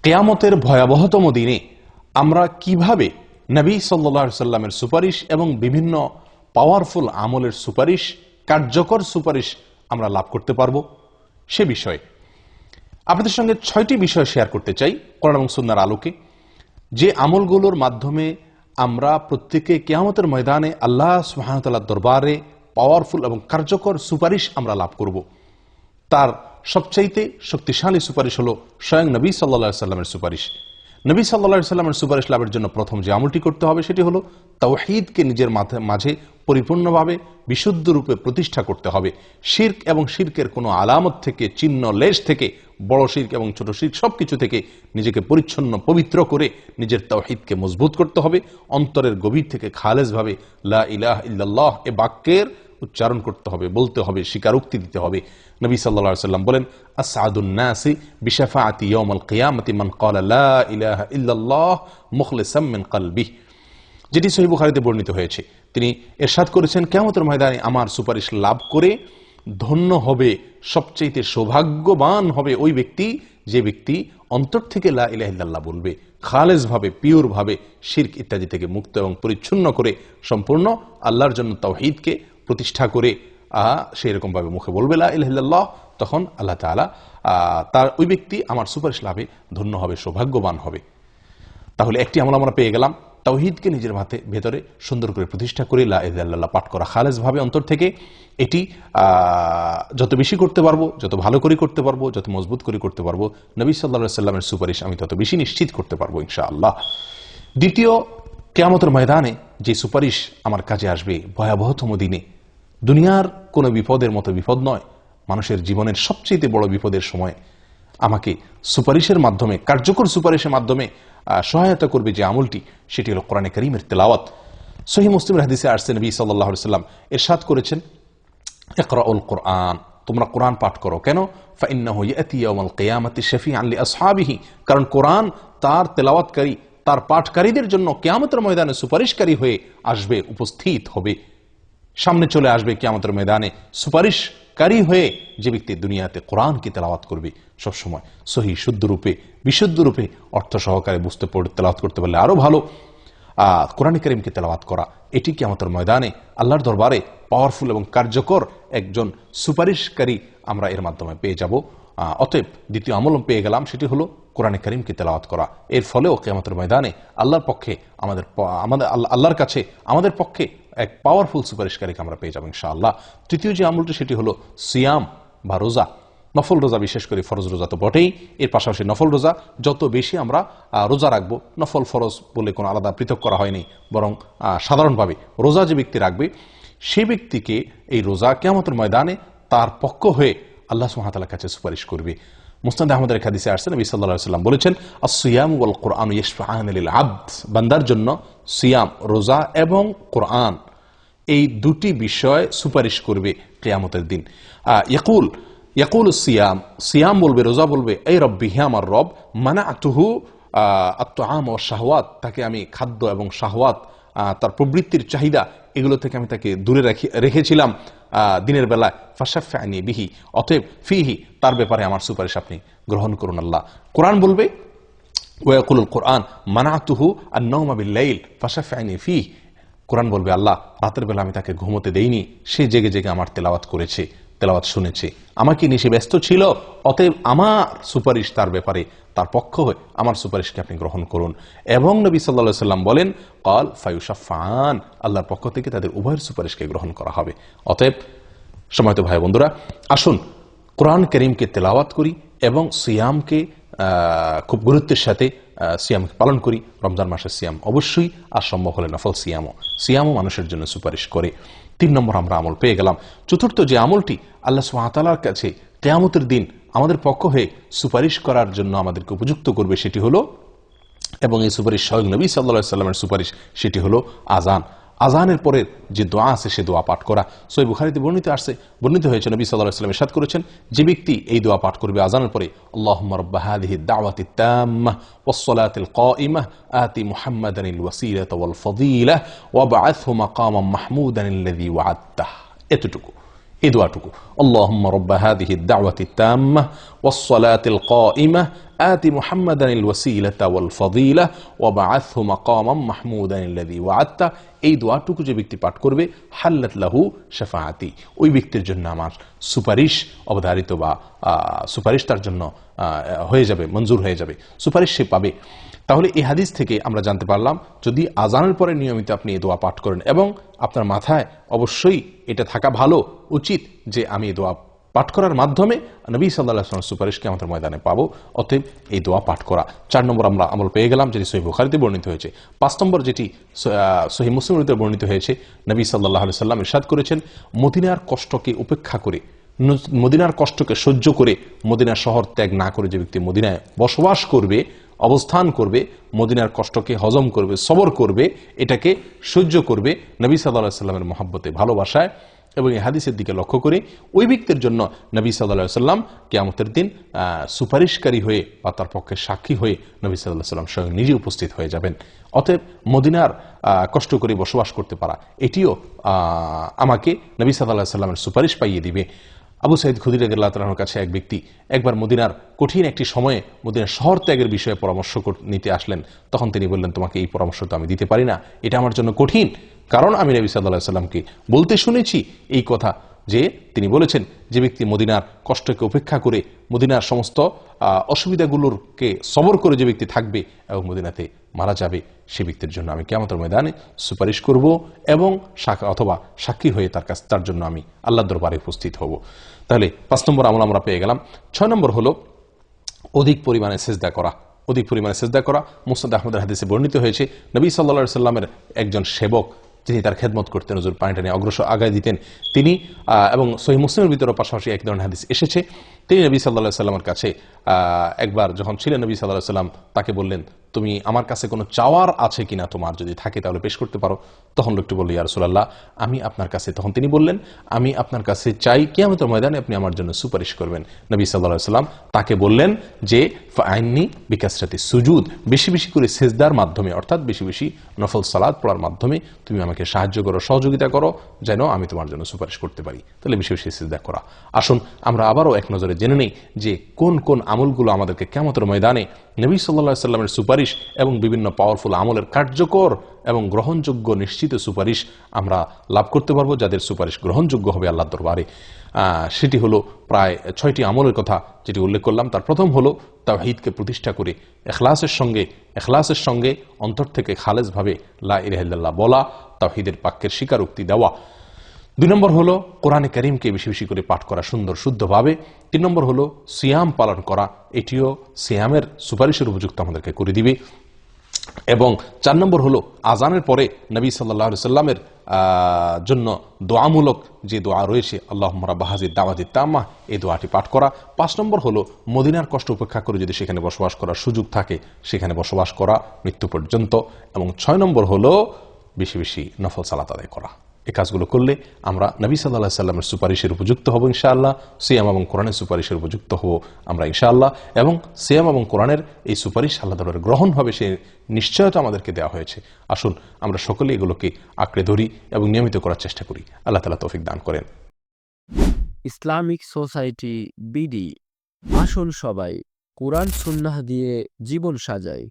কিয়ামতের ভয়াবহতম দিনে আমরা কিভাবে নবী সাল্লাল্লাহু আলাইহি সাল্লামের সুপারিশ এবং বিভিন্ন পাওয়ারফুল আমলের সুপারিশ, কার্যকর সুপারিশ আমরা লাভ করতে পারবো, সে বিষয়ে আপনাদের সঙ্গে 6টি বিষয় শেয়ার করতে চাই কোরআন এবং সুন্নাহর আলোকে, যে আমলগুলোর মাধ্যমে আমরা প্রত্যেকে কিয়ামতের ময়দানে আল্লাহ সুবহানাহু ওয়া তাআলার দরবারে পাওয়ারফুল এবং কার্যকর সুপারিশ আমরা লাভ করব। তার সবচাইতে শক্তিশালী সুপারিশ হলো স্বয়ং নবী সাল্লাল্লাহু আলাইহি সাল্লামের সুপারিশ। নবী সাল্লাল্লাহু আলাইহি সাল্লামের সুপারিশ লাভের জন্য প্রথম যে আমলটি করতে হবে সেটি হলো তাওহীদকে নিজের মাঝে পরিপূর্ণভাবে বিশুদ্ধ রূপে প্রতিষ্ঠা করতে হবে। শিরক এবং শিরকের কোনো আলামত থেকে, চিহ্ন লেশ থেকে, বড় শিরক এবং ছোট শিরক সবকিছু থেকে নিজেকে পরিচ্ছন্ন পবিত্র করে নিজের তাওহীদকে মজবুত করতে হবে। অন্তরের গভীর থেকে খালেসভাবে লা ইলাহা ইল্লাল্লাহ এ বাক্যের উচ্চারণ করতে হবে, বলতে হবে, স্বীকারোক্তি দিতে হবে। নবী সাল্লাল্লাহু আলাইহি সাল্লাম বলেন, আসআদুন নাসি বিশাফাআতি ইয়াউমাল কিয়ামাতি মান ক্বালা লা ইলাহা ইল্লাল্লাহ মুখলিসাম মিন কলবিহি, যেটি সহিহ বুখারীতে বর্ণিত হয়েছে। তিনি ইরশাদ করেছেন, কিয়ামতের ময়দানে আমার সুপারিশ লাভ করে ধন্য হবে, সবচেয়ে সৌভাগ্যবান হবে ওই ব্যক্তি যে ব্যক্তি অন্তর থেকে লা ইলাহা ইল্লাল্লাহ বলবে, খালেস ভাবে, পিওর ভাবে, শিরক ইত্যাদি থেকে মুক্ত এবং পরিচ্ছন্ন করে সম্পূর্ণ আল্লাহর জন্য তাওহীদকে প্রতিষ্ঠা করে সেই রকম ভাবে মুখে বলবে লা ইলাহা ইল্লাল্লাহ, তখন আল্লাহ তাআলা তার ওই ব্যক্তি আমার সুপারিশ লাভে ধন্য হবে, সৌভাগ্যবান হবে। তাহলে একটি আমল আমরা পেয়ে গেলাম, তাওহীদকে নিজের ভেতরে সুন্দর করে প্রতিষ্ঠা করে লা ইলাহা ইল্লাল্লাহ পাঠ করা খালেস ভাবে অন্তর থেকে। এটি যত বেশি করতে পারবো, যত ভালো করে করতে পারবো, যত মজবুত করে করতে পারবো, নবী সাল্লাল্লাহু আলাইহি সাল্লামের সুপারিশ আমি তত বেশি নিশ্চিত করতে পারবো ইনশাআল্লাহ। দ্বিতীয়, কিয়ামতের ময়দানে যে সুপারিশ আমার কাজে আসবে ভয়াবহতম দিনে, দুনিয়ার কোনো বিপদের মতো বিপদ নয়, মানুষের জীবনের সবচেয়ে বড় বিপদের সময় আমাকে সুপারিশের মাধ্যমে, কার্যকর সুপারিশের মাধ্যমে সহায়তা করবে যে আমলটি, সেটি হলো কোরআনে কারীমের তেলাওয়াত। সহিহ মুসলিমের হাদিসে আসছে, নবী সাল্লাল্লাহু আলাইহি সাল্লাম ইরশাদ করেছেন, ইকরাউল কোরআন, তোমরা কোরআন পাঠ করো। কেন? ফাইন্নাহু ইয়াতি ইয়াউমাল কিয়ামাতি শাফিআন লিআসহাবিহি, কারণ কোরআন তার তেলাওয়াতকারী, তার পাঠকারীদের জন্য কিয়ামতের ময়দানে সুপারিশকারী হয়ে আসবে, উপস্থিত হবে, সামনে চলে আসবে কিয়ামতের ময়দানে সুপারিশকারী হয়ে। যে ব্যক্তি দুনিয়াতে কোরআনকে তেলাওয়াত করবে সবসময় সহি, শুদ্ধ রূপে, বিশুদ্ধ রূপে, অর্থ সহকারে বুঝতে তেলাওয়াত করতে পারলে আরো ভালো। কোরআন কারীমকে তেলাওয়াত করা, এটি কিয়ামতের ময়দানে আল্লাহর দরবারে পাওয়ারফুল এবং কার্যকর একজন সুপারিশকারী আমরা এর মাধ্যমে পেয়ে যাব। অতএব দ্বিতীয় আমল পেয়ে গেলাম, সেটি হলো কোরআন কারীমকে তেলাওয়াত করা। এর ফলেও কিয়ামতের ময়দানে আল্লাহর পক্ষে আল্লাহর কাছে আমাদের পক্ষে এক পাওয়ারফুল সুপারিশকারীকে আমরা পেয়ে যাবো ইনশাআল্লাহ। তৃতীয় যে আমলটি সেটি হলো সিয়াম বা রোজা, নফল রোজা, বিশেষ করে ফরজ রোজা তো বটেই, এর পাশাপাশি নফল রোজা যত বেশি আমরা রোজা রাখবো, নফল ফরজ বলে কোনো আলাদা পৃথক করা হয়নি, বরং সাধারণভাবে রোজা যে ব্যক্তি রাখবে সেই ব্যক্তিকে এই রোজা কিয়ামতের ময়দানে তার পক্ষ হয়ে আল্লাহ সুবহানাহু ওয়া তাআলার কাছে সুপারিশ করবে। মুসনাদ আহমদের হাদিসে আসছে, নবী সাল্লাল্লাহু আলাইহি সাল্লাম বলেছেন, আস-সিয়াম ওয়াল কুরআনু ইয়াশফাআন লিল আবদ, বান্দার জন্য সিয়াম, রোজা এবং কোরআন এই দুটি বিষয় সুপারিশ করবে কিয়ামতের দিন। ইয়াকুল সিয়াম, সিয়াম বলবে, রোজা বলবে, এই রব্বি, হে আমার রব, মানাতুহু আত-তাআম ওয়াশ শাহওয়াত, তাকে আমি খাদ্য এবং শাহওয়াত, তার প্রবৃত্তির চাহিদা, এগুলো থেকে আমি তাকে দূরে রেখেছিলাম দিনের বেলায়। ফাশাফা'নি বিহি, অতএব ফিহি, তার ব্যাপারে আমার সুপারিশ আপনি গ্রহণ করুন আল্লাহ। কোরআন বলবে, ওয়ায়াকুলুল কোরআন মানাতুহু আন-নাওমা বিল-লাইল ফাশাফা'নি ফিহি, কোরআন বলবে, আল্লাহ রাতের বেলা আমি তাকে ঘুমোতে দেইনি, সে জেগে জেগে আমার তেলাওয়াত করেছে, তেলাওয়াত শুনেছে, আমাকে নিয়ে সে ব্যস্ত ছিল, অতএব আমার সুপারিশ তার ব্যাপারে, তার পক্ষ হয়ে আমার সুপারিশকে আপনি গ্রহণ করুন। এবং নবী সাল্লাল্লাহু আলাইহি সাল্লাম বলেন, ক্বাল ফায়ুশাফাআন, আল্লাহর পক্ষ থেকে তাদের উভয়ের সুপারিশকে গ্রহণ করা হবে। অতএব সম্মানিত ভাই বোনেরা, আসুন কোরআন কারীমকে তেলাওয়াত করি এবং সিয়ামকে খুব গুরুত্বের সাথে সিয়ামকে পালন করি। রমজান মাসের সিয়াম অবশ্যই, আর সম্ভব হলে নফল সিয়ামও মানুষের জন্য সুপারিশ করে। 3 নম্বর আমরা আমল পেয়ে গেলাম। চতুর্থ যে আমলটি আল্লাহ সুবহানাহু ওয়া তাআলার কাছে কিয়ামতের দিন আমাদের পক্ষ হয়ে সুপারিশ করার জন্য আমাদেরকে উপযুক্ত করবে সেটি হলো, এবং এই সুপারিশ স্বয়ং নবী সাল্লাল্লাহু আলাইহি সাল্লামের সুপারিশ, সেটি হলো আযান। আযানের পরের যে দোয়া আছে সে দোয়া পাঠ করা। সহিহ বুখারীতে বর্ণিত হয়েছে, নবী সাল্লাল্লাহু আলাইহি ওয়াসাল্লাম ইরশাদ করেছেন, যে ব্যক্তি এই দোয়া পাঠ করবে আযানের পরে, আল্লাহুম্মা রাব্বা হাযিহিদ দাওয়াতিত তাম্মাহ ওয়াস সালাতিল কাইমাহ আতি মুহাম্মাদানিল ওয়াসিলাতা ওয়াল ফাদিলাহ ওয়াবআথহু মাকামান মাহমুদানিল্লাযী ওয়া'আদতাহ, এতটুকু, এই দোয়াটুকু, আল্লাহুম্মা রাব্বা হাযিহিদ দাওয়াতিত তাম্মাহ ওয়াস সালাতিল কাইমাহ আতি মুহাম্মাদানিল ওয়াসিলাতা ওয়াল ফাদিলা ওয়া বাআথহু মাকামান মাহমুদানিল্লাযী ওয়া'আদতা, এই দোয়াটুকু যে ব্যক্তি পাঠ করবে, হাল্লাত লাহু শাফাআতি, ওই ব্যক্তির জন্য আমার সুপারিশ অবধারিত বা সুপারিশ তার জন্য হয়ে যাবে, মঞ্জুর হয়ে যাবে, সুপারিশ সে পাবে। তাহলে এই হাদিস থেকে আমরা জানতে পারলাম, যদি আজানের পরে নিয়মিত আপনি এই দোয়া পাঠ করেন এবং আপনার মাথায় অবশ্যই এটা থাকা ভালো উচিত যে আমি এই দোয়া পাঠ করার মাধ্যমে নবী সাল্লাল্লাহু আলাইহি ওয়াসাল্লামের সুপারিশকে আমাদের ময়দানে পাবো, অতএব এই দোয়া পাঠ করা। 4 নম্বর আমরা আমল পেয়ে গেলাম, যেটি সহিহ বুখারীতে বর্ণিত হয়েছে। 5 নম্বর যেটি সহিহ মুসলিমে বর্ণিত হয়েছে, নবী সাল্লাল্লাহু আলাইহি ওয়াসাল্লাম ইরশাদ করেছেন, মদিনার কষ্টকে উপেক্ষা করে, মদিনার কষ্টকে সহ্য করে, মদিনার শহর ত্যাগ না করে যে ব্যক্তি মদিনায় বসবাস করবে, অবস্থান করবে, মদিনার কষ্টকে হজম করবে, সবর করবে, এটাকে সহ্য করবে নবী সাল্লাল্লাহু আলাইহি ওয়াসাল্লামের মহব্বতে, ভালোবাসায় এবং এই হাদিসের দিকে লক্ষ্য করে, ওই ব্যক্তির জন্য নবী সাল্লাল্লাহু আলাইহি ওয়াসাল্লাম কিয়ামতের দিন সুপারিশকারী হয়ে বা তার পক্ষে সাক্ষী হয়ে নবী সাল্লাল্লাহু আলাইহি ওয়াসাল্লাম স্বয়ং নিজে উপস্থিত হয়ে যাবেন। অতএব মদিনার কষ্ট করে বসবাস করতে পারা, এটিও আমাকে নবী সাল্লাল্লাহু আলাইহি ওয়াসাল্লামের সুপারিশ পাইয়ে দিবে। আবু সাঈদ খুদরী রাদিয়াল্লাহু তাআলার কাছে এক ব্যক্তি একবার মদিনার কঠিন একটি সময়ে মদিনার শহর ত্যাগের বিষয়ে পরামর্শ নিতে আসলেন। তখন তিনি বললেন, তোমাকে এই পরামর্শ তো আমি দিতে পারি না, এটা আমার জন্য কঠিন, কারণ আমি নবী সাল্লাল্লাহু আলাইহি ওয়াসাল্লামকে বলতে শুনেছি এই কথা, যে তিনি বলেছেন, যে ব্যক্তি মদিনার কষ্টকে উপেক্ষা করে মদিনার সমস্ত অসুবিধাগুলোকে সবর করে যে ব্যক্তি থাকবে এবং মদিনাতে মারা যাবে, সে ব্যক্তির জন্য আমি কিয়ামতের ময়দানে সুপারিশ করব এবং অথবা সাক্ষী হয়ে তার জন্য আমি আল্লাহর দরবারে উপস্থিত হব। তাহলে 5 নম্বর আমল আমরা পেয়ে গেলাম। 6 নম্বর হলো অধিক পরিমাণে সিজদা করা। অধিক পরিমাণে সিজদা করা মুসনাদ আহমদের হাদিসে বর্ণিত হয়েছে, নবী সাল্লাল্লাহু আলাইহি ওয়াসাল্লামের একজন সেবক, যিনি তার খেদমত করতেন, হুজুর পানিটা নিয়ে অগ্রসর আগায় দিতেন, তিনি এবং সহিহ মুসলিমের ভিতরে পাশাপাশি এক ধরনের হাদিস এসেছে, তিনি নবী সাল্লাল্লাহু আলাইহি ওয়াসাল্লামের কাছে একবার যখন ছিলেন, নবী সাল্লাল্লাহু আলাইহি ওয়াসাল্লাম তাকে বললেন, তুমি আমার কাছে কোনো চাওয়ার আছে কিনা, তোমার যদি থাকে তাহলে পেশ করতে পারো। তখন লোকটি বলল, ইয়া রাসূলুল্লাহ, আমি আপনার কাছে, তখন তিনি বললেন, আমি আপনার কাছে চাই কিয়ামতের ময়দানে আপনি আমার জন্য সুপারিশ করবেন। নবী সাল্লাল্লাহু আলাইহি ওয়াসাল্লাম তাকে বললেন যে, ফাআইন্নি বিকাসরাতি সুজুদ, বেশি বেশি করে সিজদার মাধ্যমে, অর্থাৎ বেশি বেশি নফল সালাত পড়ার মাধ্যমে তুমি আমাকে সাহায্য করো, সহযোগিতা করো, যেন আমি তোমার জন্য সুপারিশ করতে পারি। তাহলে বেশি বেশি সিজদা করা। আসুন আমরা আবারও এক নজরে জেনে নেই যে কোন কোন আমলগুলো আমাদেরকে কিয়ামতের ময়দানে নবী সাল্লাল্লাহু আলাইহি ওয়াসাল্লামের সুপারিশ এবং বিভিন্ন পাওয়ারফুল আমলের কার্যকর এবং গ্রহণযোগ্য নিশ্চিত সুপারিশ আমরা লাভ করতে পারবো, যাদের সুপারিশ গ্রহণযোগ্য হবে আল্লাহর দরবারে। সেটি হলো প্রায় 6টি আমলের কথা যেটি উল্লেখ করলাম। তার প্রথম হলো তাওহীদকে প্রতিষ্ঠা করে ইখলাসের সঙ্গে অন্তর থেকে খালেসভাবে লা ইলাহা ইল্লাল্লাহ বলা, তাওহীদের বাক্যের স্বীকারোক্তি দেওয়া। 2 নম্বর হলো কোরআনে কারীমকে বেশি বেশি করে পাঠ করা সুন্দর শুদ্ধভাবে। 3 নম্বর হলো সিয়াম পালন করা, এটিও সিয়ামের সুপারিশের উপযুক্ত আমাদেরকে করে দিবে। এবং 4 নম্বর হলো আজানের পরে নবী সাল্লাল্লাহু আলাইহি ওয়াসাল্লামের জন্য দোয়ামূলক যে দোয়া রয়েছে, আল্লাহুম্মা রাব্বা হাযিহিদ দাওয়াতিত তাম্মাহ, এই দোয়াটি পাঠ করা। 5 নম্বর হলো মদিনার কষ্ট উপেক্ষা করে যদি সেখানে বসবাস করার সুযোগ থাকে, সেখানে বসবাস করা মৃত্যু পর্যন্ত। এবং 6 নম্বর হলো বেশি বেশি নফল সালাত আদায় করা। এই কাজগুলো করলে আমরা নবী সাল্লাল্লাহু আলাইহি ওয়াসাল্লামের সুপারিশের উপযুক্ত হব ইনশাআল্লাহ, সিয়াম এবং কোরআনের সুপারিশের উপযুক্ত হব আমরা ইনশাআল্লাহ। এবং সিয়াম এবং কোরআনের এই সুপারিশ আল্লাহ তাআলার গ্রহণ হবে, সে নিশ্চয়তা আমাদেরকে দেওয়া হয়েছে। আসুন আমরা সকলে এগুলোকে আঁকড়ে ধরি এবং নিয়মিত করার চেষ্টা করি। আল্লাহ তাআলা তৌফিক দান করেন। ইসলামিক সোসাইটি বিডি, আসুন সবাই কোরআন সুন্নাহ দিয়ে জীবন সাজাই।